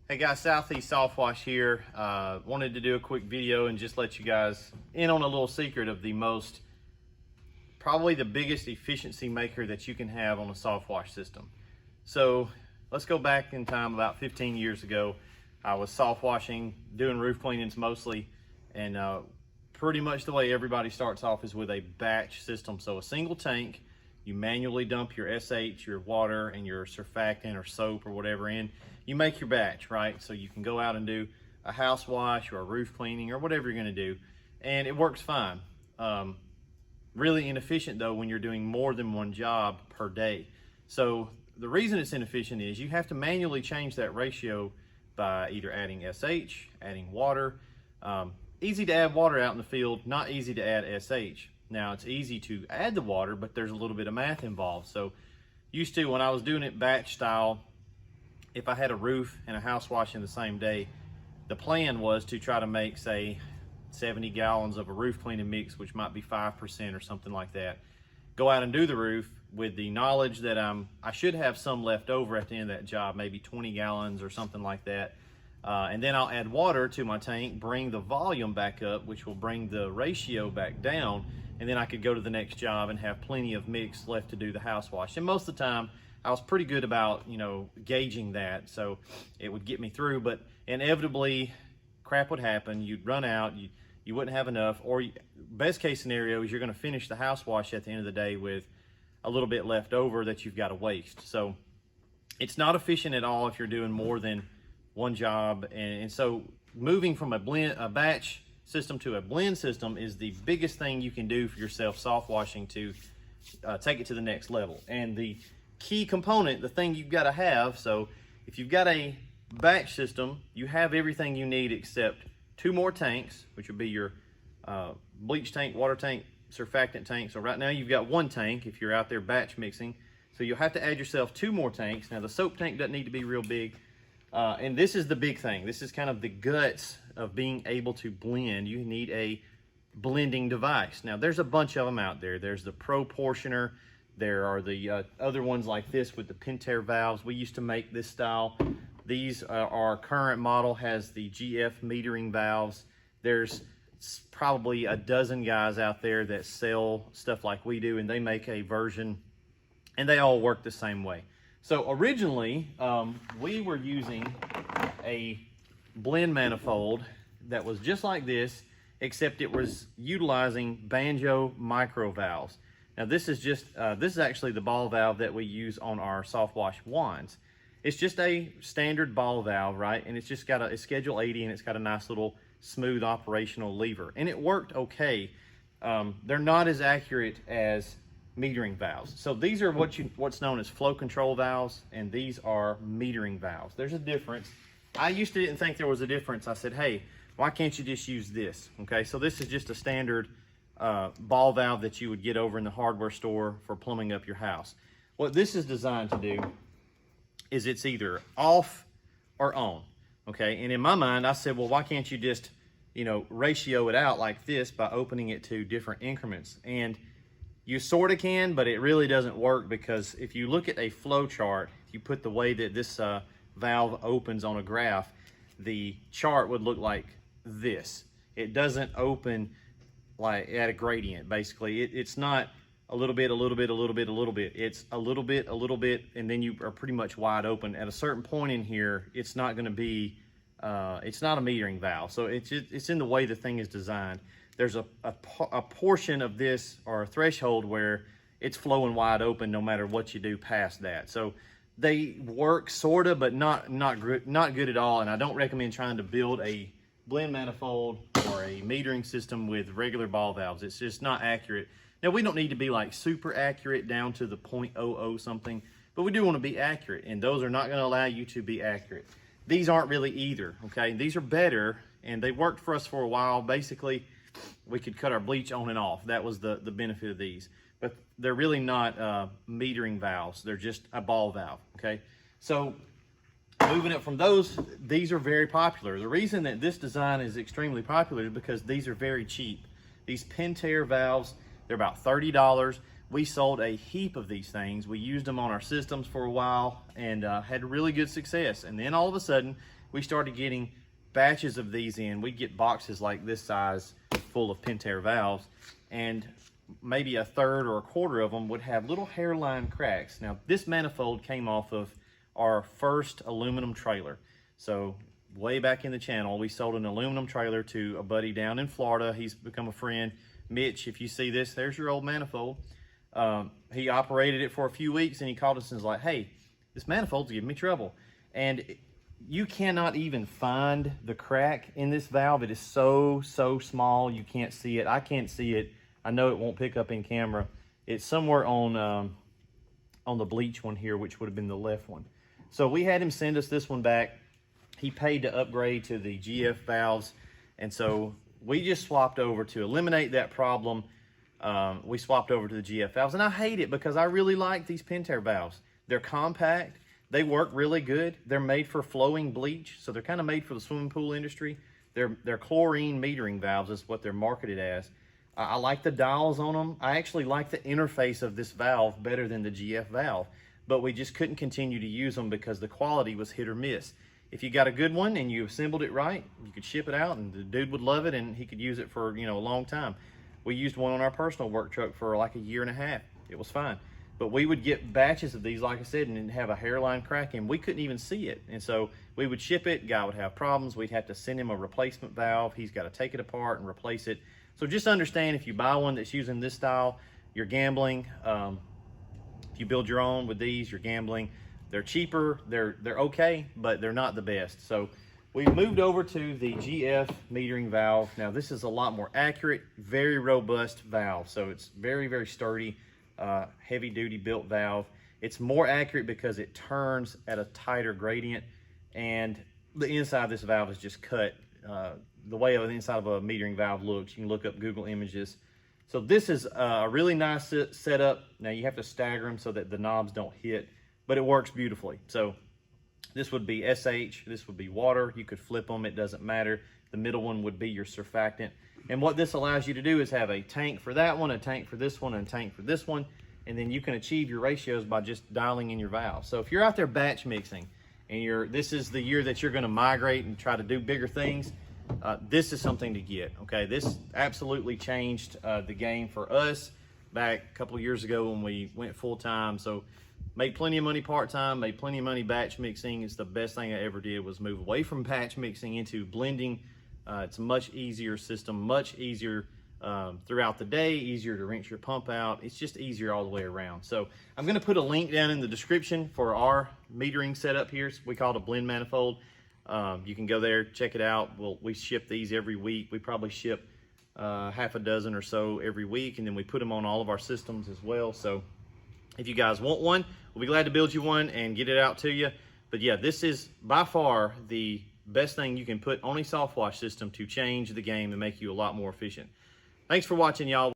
Hey guys, Southeast Softwash here. Wanted to do a quick video and just let you guys in on a little secret of probably the biggest efficiency maker that you can have on a Softwash system. So let's go back in time about 15 years ago. I was soft washing, doing roof cleanings mostly, and pretty much the way everybody starts off is with a batch system. So a single tank, you manually dump your SH, your water, and your surfactant or soap or whatever in. You make your batch, right? So you can go out and do a house wash or a roof cleaning or whatever you're gonna do, and it works fine. Really inefficient though when you're doing more than one job per day. So the reason it's inefficient is you have to manually change that ratio by either adding SH, adding water. Easy to add water out in the field, not easy to add SH. Now it's easy to add the water, but there's a little bit of math involved. So used to, when I was doing it batch style, if I had a roof and a house wash in the same day, the plan was to try to make, say, 70 gallons of a roof cleaning mix, which might be 5% or something like that. Go out and do the roof with the knowledge that I should have some left over at the end of that job, maybe 20 gallons or something like that. And then I'll add water to my tank, bring the volume back up, which will bring the ratio back down, and then I could go to the next job and have plenty of mix left to do the house wash. And most of the time, I was pretty good about, gauging that, so it would get me through, but inevitably, crap would happen. You'd run out, you wouldn't have enough, or best case scenario is you're gonna finish the house wash at the end of the day with a little bit left over that you've got to waste. So it's not efficient at all if you're doing more than one job, and so moving from a batch system to a blend system is the biggest thing you can do for yourself soft washing to take it to the next level. And the key component, the thing you've got to have, so if you've got a batch system, you have everything you need except 2 more tanks, which would be your bleach tank, water tank, surfactant tank. So right now you've got 1 tank if you're out there batch mixing, so you'll have to add yourself 2 more tanks. Now the soap tank doesn't need to be real big. And this is the big thing. This is kind of the guts of being able to blend. You need a blending device. Now there's a bunch of them out there. There's the Proportioner. There are the other ones like this with the Pinter valves. We used to make this style. These our current model has the GF metering valves. There's probably a dozen guys out there that sell stuff like we do, and they make a version, and they all work the same way. So originally, we were using a blend manifold that was just like this, except it was utilizing banjo micro valves. Now this is actually the ball valve that we use on our soft wash wands. It's just a standard ball valve, right? And it's just got it's schedule 80, and it's got a nice little smooth operational lever, and it worked okay. They're not as accurate as metering valves. So these are what's known as flow control valves, and these are metering valves. There's a difference. I used to didn't think there was a difference. I said, hey, why can't you just use this? Okay, so this is just a standard ball valve that you would get over in the hardware store for plumbing up your house. What this is designed to do is it's either off or on. Okay, and in my mind, I said, well, why can't you just, ratio it out like this by opening it to different increments? And you sort of can, but it really doesn't work, because if you look at a flow chart, if you put the way that this valve opens on a graph, the chart would look like this. It doesn't open like at a gradient, basically. It's not a little bit, a little bit, a little bit, a little bit. It's a little bit, and then you are pretty much wide open. At a certain point in here, it's not gonna be, it's not a metering valve. So it's in the way the thing is designed. There's a portion of this, or a threshold, where it's flowing wide open no matter what you do past that. So they work sorta, but not good at all. And I don't recommend trying to build a blend manifold or a metering system with regular ball valves. It's just not accurate. Now we don't need to be like super accurate down to the 0.00 something, but we do want to be accurate, and those are not going to allow you to be accurate. These aren't really either. Okay, these are better, and they worked for us for a while. Basically, we could cut our bleach on and off. That was the benefit of these. But they're really not metering valves. They're just a ball valve, okay? So moving up from those, these are very popular. The reason that this design is extremely popular is because these are very cheap. These Pinter valves, they're about $30. We sold a heap of these things. We used them on our systems for a while and had really good success. And then all of a sudden, we started getting batches of these in. We'd get boxes like this size full of Pinter valves, and maybe a third or a quarter of them would have little hairline cracks. Now, this manifold came off of our first aluminum trailer. So way back in the channel, we sold an aluminum trailer to a buddy down in Florida. He's become a friend. Mitch, if you see this, there's your old manifold. He operated it for a few weeks and he called us and was like, hey, this manifold's giving me trouble. And you cannot even find the crack in this valve. It is so small, you can't see it. I can't see it. I know it won't pick up in camera. It's somewhere on the bleach one here, which would have been the left one. So we had him send us this one back. He paid to upgrade to the GF valves. And so we just swapped over to eliminate that problem. We swapped over to the GF valves, and I hate it because I really like these Pinter valves. They're compact. They work really good. They're made for flowing bleach, so they're kind of made for the swimming pool industry. They're chlorine metering valves is what they're marketed as. I like the dials on them. I actually like the interface of this valve better than the GF valve, but we just couldn't continue to use them because the quality was hit or miss. If you got a good one and you assembled it right, you could ship it out and the dude would love it and he could use it for, a long time. We used one on our personal work truck for like a year and a half. It was fine. But we would get batches of these, like I said, and have a hairline crack, and we couldn't even see it. And so we would ship it, guy would have problems. We'd have to send him a replacement valve. He's got to take it apart and replace it. So just understand, if you buy one that's using this style, you're gambling. If you build your own with these, you're gambling. They're cheaper, they're okay, but they're not the best. So we moved over to the GF metering valve. Now this is a lot more accurate, very robust valve. So it's very sturdy. Heavy duty built valve. It's more accurate because it turns at a tighter gradient, and the inside of this valve is just cut the way the inside of a metering valve looks. You can look up Google images. So this is a really nice setup. Now you have to stagger them so that the knobs don't hit, but it works beautifully. So this would be SH, this would be water. You could flip them, it doesn't matter. The middle one would be your surfactant. And what this allows you to do is have a tank for that one, a tank for this one, and a tank for this one. And then you can achieve your ratios by just dialing in your valves. So if you're out there batch mixing and this is the year that you're gonna migrate and try to do bigger things, this is something to get, okay? This absolutely changed the game for us back a couple of years ago when we went full-time. So made plenty of money part-time, made plenty of money batch mixing. It's the best thing I ever did, was move away from batch mixing into blending. It's a much easier system, much easier throughout the day, easier to rinse your pump out. It's just easier all the way around. So I'm gonna put a link down in the description for our metering setup here. We call it a blend manifold. You can go there, check it out. We ship these every week. We probably ship half a dozen or so every week, and then we put them on all of our systems as well. So if you guys want one, we'll be glad to build you one and get it out to you. But yeah, this is by far the best thing you can put on a Softwash system to change the game and make you a lot more efficient. Thanks for watching, y'all.